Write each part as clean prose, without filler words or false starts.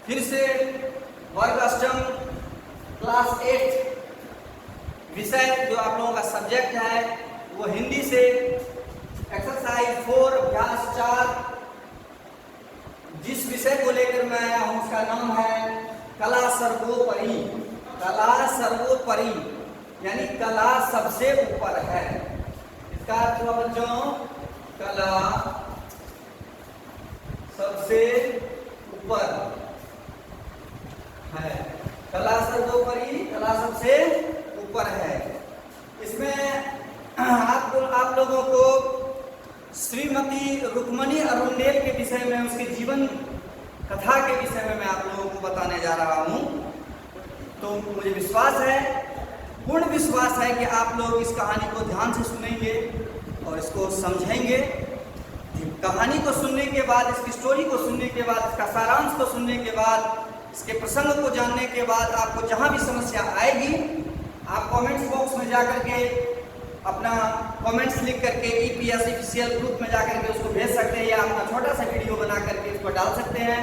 फिर से वर्ग अष्टम क्लास 8 विषय जो आप लोगों का सब्जेक्ट है वो हिंदी से एक्सरसाइज 4 अभ्यास 4 जिस विषय को लेकर मैं आया हूं उसका नाम है कला सर्वोपरि। कला सर्वोपरि यानी कला सबसे ऊपर है। इसका अर्थ हुआ बच्चों कला सबसे ऊपर है। कला सर्वोपरि, कला सबसे ऊपर है। इसमें आप लोगों को श्रीमती रुक्मणी अरुंडेल के विषय में, उसके जीवन कथा के विषय में मैं आप लोगों को बताने जा रहा हूं। तो मुझे विश्वास है, पूर्ण विश्वास है कि आप लोग इस कहानी को ध्यान से सुनेंगे और इसको समझेंगे। कहानी को सुनने के बाद, इसकी स्टोरी को सुनने के बाद, इसका सारांश को सुनने के बाद, इसके प्रसंग को जानने के बाद आपको जहां भी समस्या आएगी आप कमेंट्स बॉक्स में जाकर के अपना कमेंट्स लिख करके EPS ऑफिशियल ग्रुप में जाकर के उसको भेज सकते हैं या अपना छोटा सा वीडियो बना करके इसको डाल सकते हैं।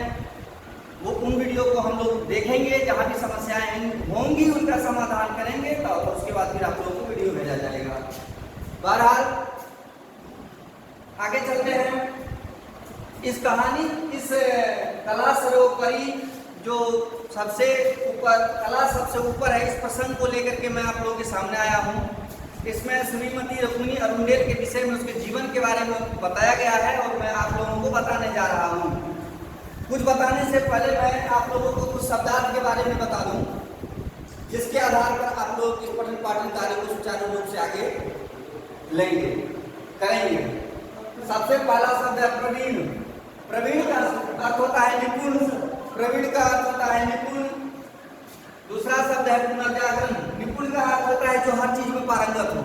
वो उन वीडियो को हम लोग देखेंगे, जहां भी समस्याएं होंगी उनका समाधान करेंगे, तो उसके बाद फिर आप लोगों को वीडियो भेजा जाएगा। बहरहाल आगे चलते हैं। इस कहानी, इस कला सर्वोपरि जो सबसे ऊपर, कला सबसे ऊपर है, इस प्रसंग को लेकर के मैं आप लोगों के सामने आया हूँ। इसमें श्रीमती रुक्मणी अरुंडेल के विषय में, उसके जीवन के बारे में बताया गया है और मैं आप लोगों को बताने जा रहा हूँ। कुछ बताने से पहले मैं आप लोगों को कुछ शब्दार्थ के बारे में बता दूं, जिसके आधार पर आप लोग इस पठन पाठन कार्य को सुचारू रूप से आगे लेंगे, करेंगे। सबसे पहला शब्द है प्रवीण। प्रवीण का अर्थ होता है निपुण। प्रवीण का अर्थ होता है निपुण। दूसरा शब्द है पुनर्जागरण। निपुण का अर्थ होता है जो हर चीज में पारंगत हो।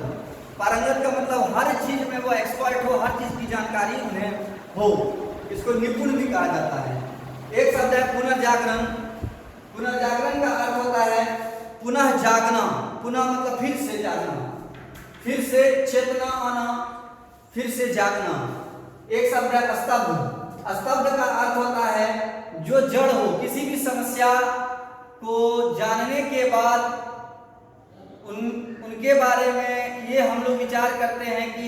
पारंगत का मतलब हर चीज में वो एक्सपर्ट हो, हर चीज की जानकारी उन्हें हो, इसको निपुण भी कहा जाता है। एक शब्द है पुनर्जागरण। पुनर्जागरण का अर्थ होता है पुनः जागना। पुनः मतलब फिर से जागना, फिर से चेतना आना, फिर से जागना। एक शब्द है स्तब्ध। स्तब्ध का अर्थ होता है जो जड़ हो। किसी भी समस्या को जानने के बाद उनके बारे में ये हम लोग विचार करते हैं कि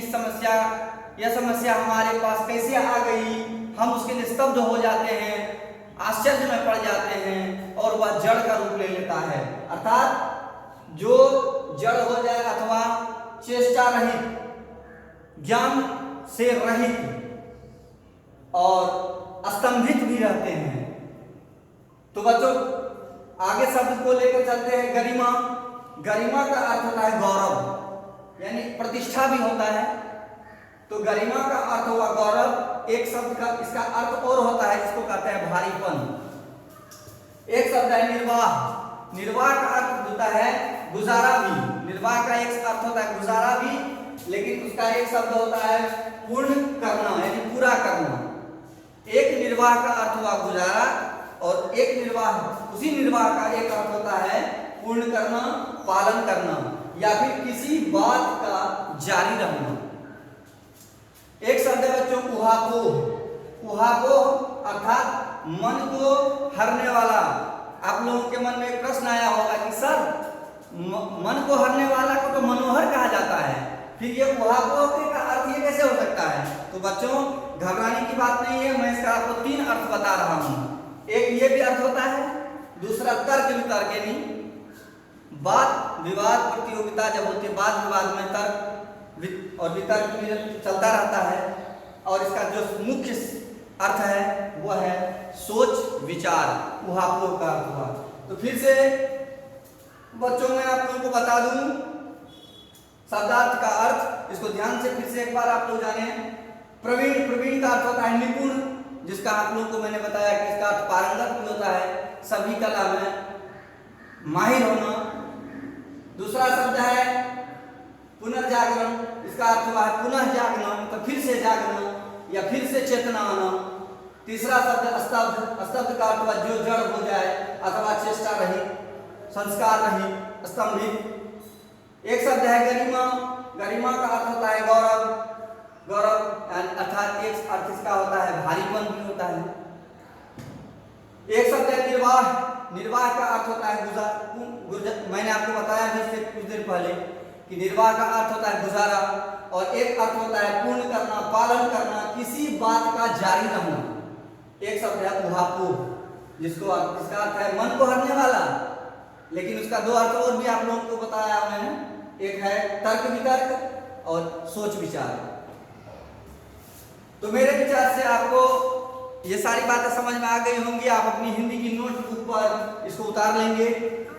यह समस्या हमारे पास कैसे आ गई, हम उसके लिए स्तब्ध हो जाते हैं, आश्चर्य में पड़ जाते हैं और वह जड़ का रूप ले लेता है। अर्थात जो जड़ हो जाए अथवा चेष्टा रहित, ज्ञान से रहित और स्तंभित भी रहते हैं। तो बच्चों आगे शब्द को लेकर चलते हैं। गरिमा। गरिमा का अर्थ होता है गौरव, यानी प्रतिष्ठा भी होता है। तो गरिमा का अर्थ हुआ गौरव। एक शब्द का इसका अर्थ और होता है, जिसको कहते हैं भारीपन। एक शब्द है निर्वाह। निर्वाह का अर्थ होता है गुजारा भी। निर्वाह का एक अर्थ होता है गुजारा भी, लेकिन उसका एक शब्द होता है पूर्ण करना, यानी पूरा करना। एक निर्वाह का अर्थ हुआ गुजारा और एक निर्वाह, उसी निर्वाह का एक अर्थ होता है पूर्ण करना, पालन करना या फिर किसी बात का जारी रहना। एक शब्द है बच्चों उहापोह। उहापोह अर्थात मन को हरने वाला। आप लोगों के मन में एक प्रश्न आया होगा कि सर मन को हरने वाला को तो मनोहर कहा जाता है, फिर ये उहापोह का अर्थ ये कैसे हो सकता है? तो बच्चों घबराने की बात नहीं है, मैं इसका आपको 3 अर्थ बता रहा हूं। एक ये भी अर्थ होता है, दूसरा तर्क वितर्क, यानी वाद विवाद प्रतियोगिता जब होती है, वाद विवाद में तर्क और वितर्क चलता रहता है। और इसका जो मुख्य अर्थ है वो है सोच विचार। उहापोह का अर्थ हुआ। तो फिर से बच्चों मैं आप लोगों को बता दूं शब्दार्थ का अर्थ, इसको ध्यान से फिर से एक बार आप लोग जाने। प्रवीण। प्रवीण का अर्थ होता है निपुण, जिसका आप लोगों को मैंने बताया कि इसका अर्थ पारंगत भी होता है, सभी कला में माहिर होना। दूसरा शब्द है पुनर्जागरण। इसका अर्थ हुआ है पुनः जागना, मतलब फिर से जागना या फिर से चेतना आना। तीसरा शब्द स्तब्ध। स्तब्ध का अर्थ हुआ जो जड़ हो जाए अथवा चेष्टा रहित, संस्कार रहित, स्तंभित। एक शब्द है गरिमा। गरिमा का अर्थ होता है गौरव। गौरव अर्थात एक अर्थ इसका होता है भारीपन भी होता है। एक शब्द है निर्वाह। निर्वाह का अर्थ होता है मैंने आपको बताया भी इससे कुछ देर पहले कि निर्वाह का अर्थ होता है गुजारा, और एक अर्थ होता है पूर्ण करना, पालन करना, किसी बात का जारी रहना। एक शब्द है उहापोह, जिसका अर्थ है मन को हरने वाला, लेकिन उसका दो अर्थ और भी आप लोगों को बताया मैंने, एक है तर्क वितर्क और सोच विचार। तो मेरे विचार से आपको ये सारी बातें समझ में आ गई होंगी। आप अपनी हिंदी की नोटबुक पर इसको उतार लेंगे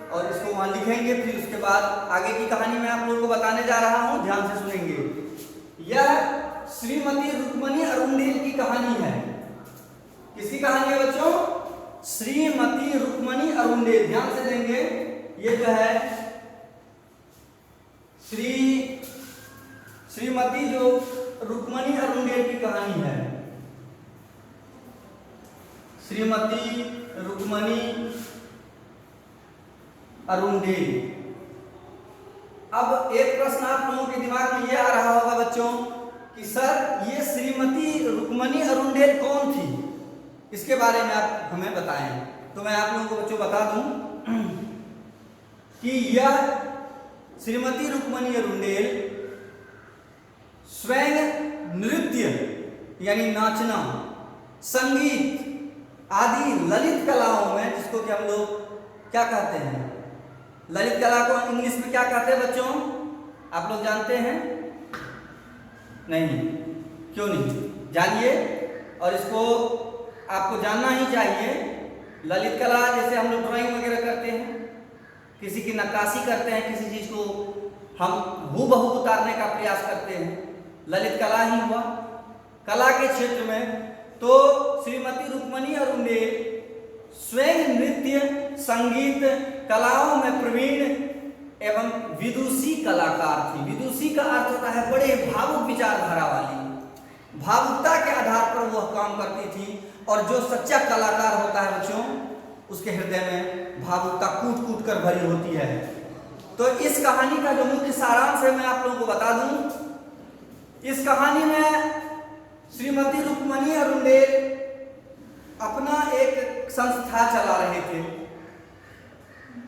और इसको वहां लिखेंगे। फिर उसके बाद आगे की कहानी मैं आप लोगों को बताने जा रहा हूं, ध्यान से सुनेंगे। यह श्रीमती रुक्मणी अरुंडेल की कहानी है। किसकी कहानी है बच्चों? श्रीमती रुक्मणी अरुंडेल। ध्यान से देंगे, ये जो है श्रीमती जो रुक्मणी अरुंडेल की कहानी है, श्रीमती रुक्मणी अरुंडेल। अब एक प्रश्न आप लोगों के दिमाग में ये आ रहा होगा बच्चों कि सर ये श्रीमती रुक्मणी अरुंडेल कौन थी, इसके बारे में आप हमें बताएं। तो मैं आप लोगों को बच्चों बता दूं कि यह श्रीमती रुक्मणी अरुंडेल स्वयं नृत्य यानी नाचना, संगीत आदि ललित कलाओं में, जिसको कि हम लोग क्या कहते हैं, ललित कला को इंग्लिश में क्या कहते हैं बच्चों? आप लोग जानते हैं? नहीं, क्यों नहीं? जानिए, और इसको आपको जानना ही चाहिए। ललित कला जैसे हम लोग ड्राइंग वगैरह करते हैं, किसी की नक्काशी करते हैं, किसी चीज को हम हूबहू उतारने का प्रयास करते हैं, ललित कला ही हुआ। कला के क्षेत्र में तो श्रीमती रुक्मणी अरुंडेल स्वयं नृत्य, संगीत कलाओं में प्रवीण एवं विदुषी कलाकार थी। विदुषी का अर्थ होता है बड़े भावुक विचारधारा वाली, भावुकता के आधार पर वह काम करती थी। और जो सच्चा कलाकार होता है बच्चों, उसके हृदय में भावुकता कूट कूट कर भरी होती है। तो इस कहानी का जो मुख्य सारांश है मैं आप लोगों को बता दूं। इस कहानी में श्रीमती रुक्मणी अरुंडेल अपना एक संस्था चला रहे थे,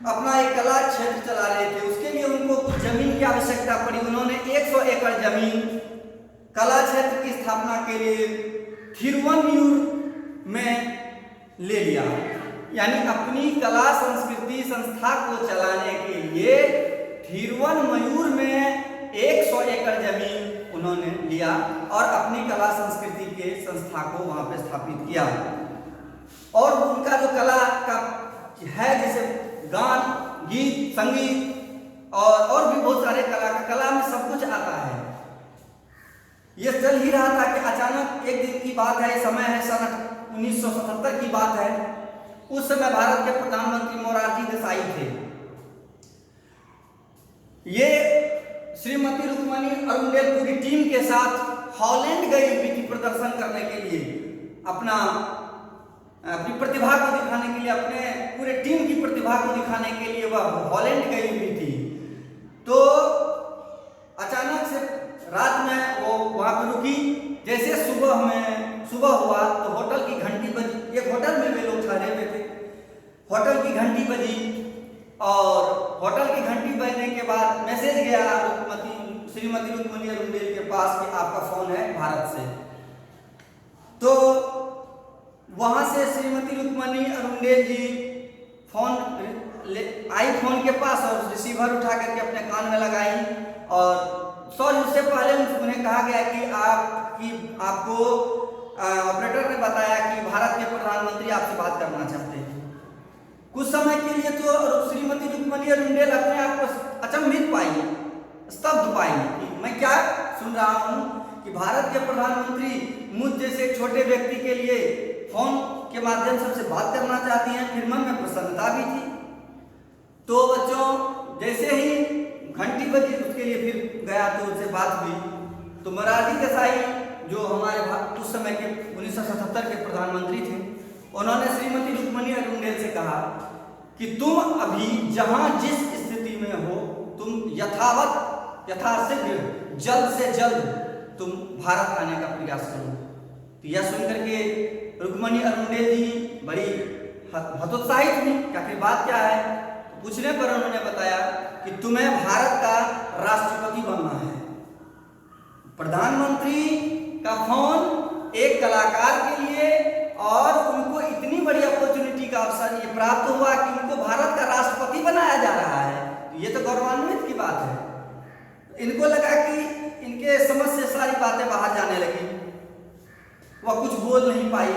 अपना एक कला क्षेत्र चला रहे थे। उसके लिए उनको कुछ जमीन की आवश्यकता पड़ी। उन्होंने 100 एकड़ जमीन कला क्षेत्र की स्थापना के लिए थिरुवन्यूर में ले लिया। यानी अपनी कला संस्कृति संस्था को चलाने के लिए थिरुवन्मयूर में 100 एकड़ जमीन उन्होंने लिया और अपनी कला संस्कृति के संस्था को वहां पे स्थापित किया। और उनका जो कला का है, जैसे गान, गीत, संगीत और भी बहुत सारे कला में सब कुछ आता है। ये चल ही रहा था कि अचानक एक दिन की बात है, समय है सन 1977 की बात है। उस समय भारत के प्रधानमंत्री मोरारजी देसाई थे। ये श्रीमती रुक्मणी अरुंडेल पूरी टीम के साथ हॉलैंड गई हुई थी प्रदर्शन करने के लिए, अपनी प्रतिभा को दिखाने के लिए, अपने पूरे टीम की प्रतिभा को दिखाने के लिए वह हॉलैंड गई हुई थी। तो अचानक से रात में वो वहां पर रुकी। जैसे सुबह हुआ तो होटल की घंटी बजी। एक होटल में वे लोग ठहरे हुए थे। होटल की घंटी बजी और होटल की घंटी बजने के बाद मैसेज गया श्रीमती रुक्मणी अरुंडेल के पास कि आपका फोन है भारत से। तो वहां से श्रीमती रुक्मणी अरुंडेल जी आई फोन के पास और रिसीवर उठा करके अपने कान में लगाई। और सॉरी, उससे पहले उन्हें कहा गया कि आपको ऑपरेटर ने बताया कि भारत के प्रधानमंत्री आपसे बात करना चाहते हैं। कुछ समय के लिए तो श्रीमती रुक्मणी अरुंडेल अपने आप को अचंभित पाई, स्तब्ध पाई कि मैं क्या सुन रहा हूं कि भारत के प्रधानमंत्री मुझ जैसे छोटे व्यक्ति के लिए फोन के माध्यम से उनसे बात करना चाहती हैं। फिर मन में प्रसन्नता भी थी। तो बच्चों जैसे ही घंटी बजी उसके लिए फिर गया तो उससे बात हुई। तो मोरारजी देसाई जो हमारे उस समय के 1977 के प्रधानमंत्री थे, उन्होंने श्रीमती रुक्मणी अरुंडेल से कहा कि तुम अभी जहां जिस स्थिति में हो, तुम यथाशीघ्र जल्द से जल्द तुम भारत आने का प्रयास करो। तो यह सुनकर के रुक्मणी अरुंडेल जी बड़ी हतोत्साहित हुई कि आखिर बात क्या है। तो पूछने पर उन्होंने बताया कि तुम्हें भारत का राष्ट्रपति बनना है। प्रधानमंत्री का फोन एक कलाकार के लिए, और उनको इतनी बड़ी अपॉर्चुनिटी का अवसर ये प्राप्त हुआ कि उनको भारत का राष्ट्रपति बनाया जा रहा है। ये तो गौरवान्वित की बात है। इनको लगा कि इनके समझ से सारी बातें बाहर जाने लगी, वह कुछ बोल नहीं पाई।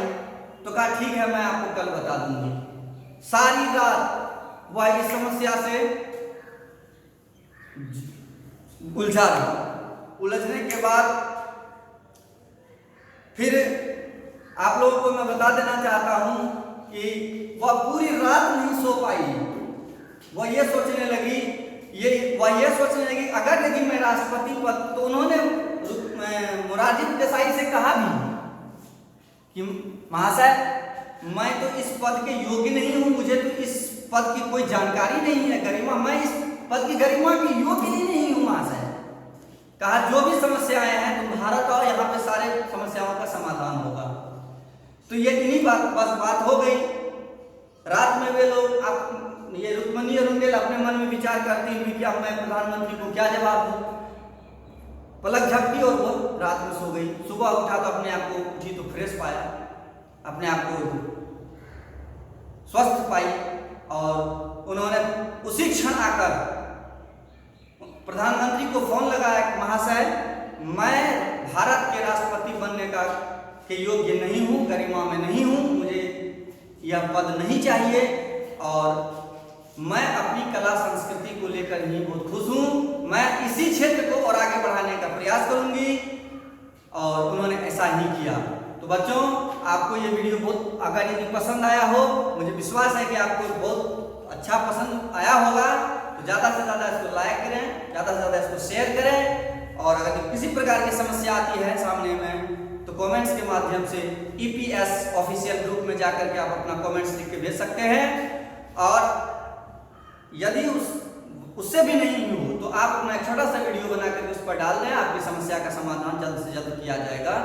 तो कहा ठीक है, मैं आपको कल बता दूंगी। सारी रात वह इस समस्या से उलझा रहा। उलझने के बाद फिर आप लोगों को मैं बता देना चाहता हूं कि वह पूरी रात नहीं सो पाई। वह ये सोचने लगी अगर यदि मैं राष्ट्रपति पद, तो उन्होंने मोरारजी देसाई से कहा भी कि महाशय मैं तो इस पद के योग्य नहीं हूं, मुझे तो इस पद की कोई जानकारी नहीं है, गरिमा, मैं इस पद की गरिमा की योग्य ही नहीं हूं महाशय। कहा जो भी समस्याएं हैं तुम भारत आओ, यहाँ पे सारे समस्याओं का समाधान होगा। तो ये इन्हीं बात हो गई। रात में वे लोग ये रुक्मणी रुंडेल अपने मन में विचार करती हुई कि अब मैं प्रधानमंत्री को क्या जवाब दूं। पलक झपकी और वो रात में सो गई। सुबह उठा तो अपने आप को उठी तो फ्रेश पाया, अपने आप को स्वस्थ पाई, और उन्होंने उसी क्षण आकर प्रधानमंत्री को फोन लगाया कि महाशय मैं भारत के राष्ट्रपति बनने के योग्य नहीं हूं, गरिमा में नहीं हूं, मुझे यह पद नहीं चाहिए, और मैं अपनी कला संस्कृति को लेकर ही बहुत खुश हूं। मैं इसी क्षेत्र को और आगे बढ़ाने का प्रयास करूंगी। और उन्होंने ऐसा ही किया। तो बच्चों, आपको ये वीडियो बहुत अगर यदि पसंद आया हो, मुझे विश्वास है कि आपको बहुत अच्छा पसंद आया होगा, तो ज़्यादा से ज़्यादा इसको लाइक करें, ज़्यादा से ज़्यादा इसको शेयर करें। और अगर किसी प्रकार की समस्या आती है सामने में, तो कमेंट्स के माध्यम से EPS ऑफिशियल ग्रुप में जाकर के आप अपना कमेंट्स लिख के भेज सकते हैं। और यदि उससे भी नहीं हो तो आप अपना एक छोटा सा वीडियो बना करके उस पर डाल दें, आपकी समस्या का समाधान जल्द से जल्द किया जाएगा।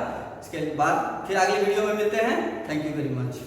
इसके बाद फिर अगले वीडियो में मिलते हैं। Thank you very much.